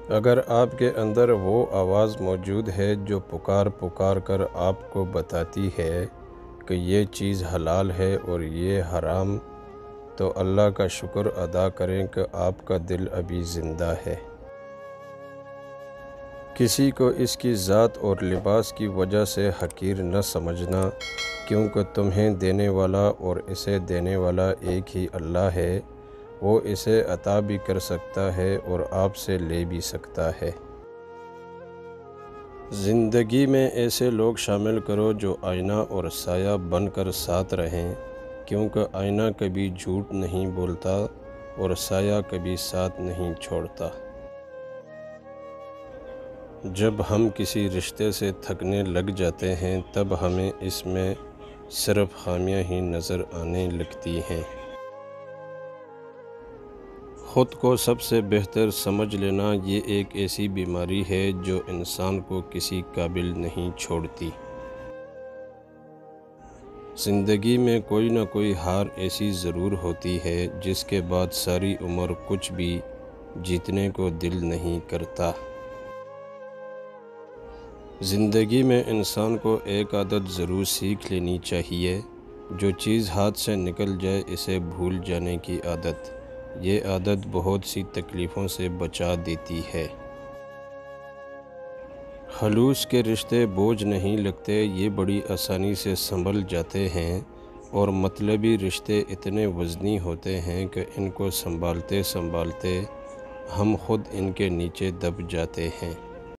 اگر آپ کے اندر وہ آواز موجود ہے جو پکار کر آپ کو بتاتی ہے کہ یہ چیز حلال ہے اور یہ حرام، تو اللہ کا شکر ادا کریں کہ آپ کا دل ابھی زندہ ہے۔ کسی کو اس کی ذات اور لباس کی وجہ سے حقیر نہ سمجھنا، کیونکہ تمہیں دینے والا اور اسے دینے والا ایک ہی اللہ ہے۔ وہ اسے عطا بھی کر سکتا ہے اور آپ سے لے بھی سکتا ہے۔ زندگی میں ایسے لوگ شامل کرو جو آئینہ اور سایہ بن کر ساتھ رہیں، کیونکہ آئینہ کبھی جھوٹ نہیں بولتا اور سایہ کبھی ساتھ نہیں چھوڑتا۔ جب ہم کسی رشتے سے تھکنے لگ جاتے ہیں تب ہمیں اس میں صرف خامیاں ہی نظر آنے لگتی ہیں۔ خود کو سب سے بہتر سمجھ لینا یہ ایک ایسی بیماری ہے جو انسان کو کسی قابل نہیں چھوڑتی۔ زندگی میں کوئی نہ کوئی ہار ایسی ضرور ہوتی ہے جس کے بعد ساری عمر کچھ بھی جیتنے کو دل نہیں کرتا۔ زندگی میں انسان کو ایک عادت ضرور سیکھ لینی چاہیے، جو چیز ہاتھ سے نکل جائے اسے بھول جانے کی عادت۔ یہ عادت بہت سی تکلیفوں سے بچا دیتی ہے۔ خلوص کے رشتے بوجھ نہیں لگتے، یہ بڑی آسانی سے سنبھل جاتے ہیں، اور مطلبی رشتے اتنے وزنی ہوتے ہیں کہ ان کو سنبھالتے ہم خود ان کے نیچے دب جاتے ہیں۔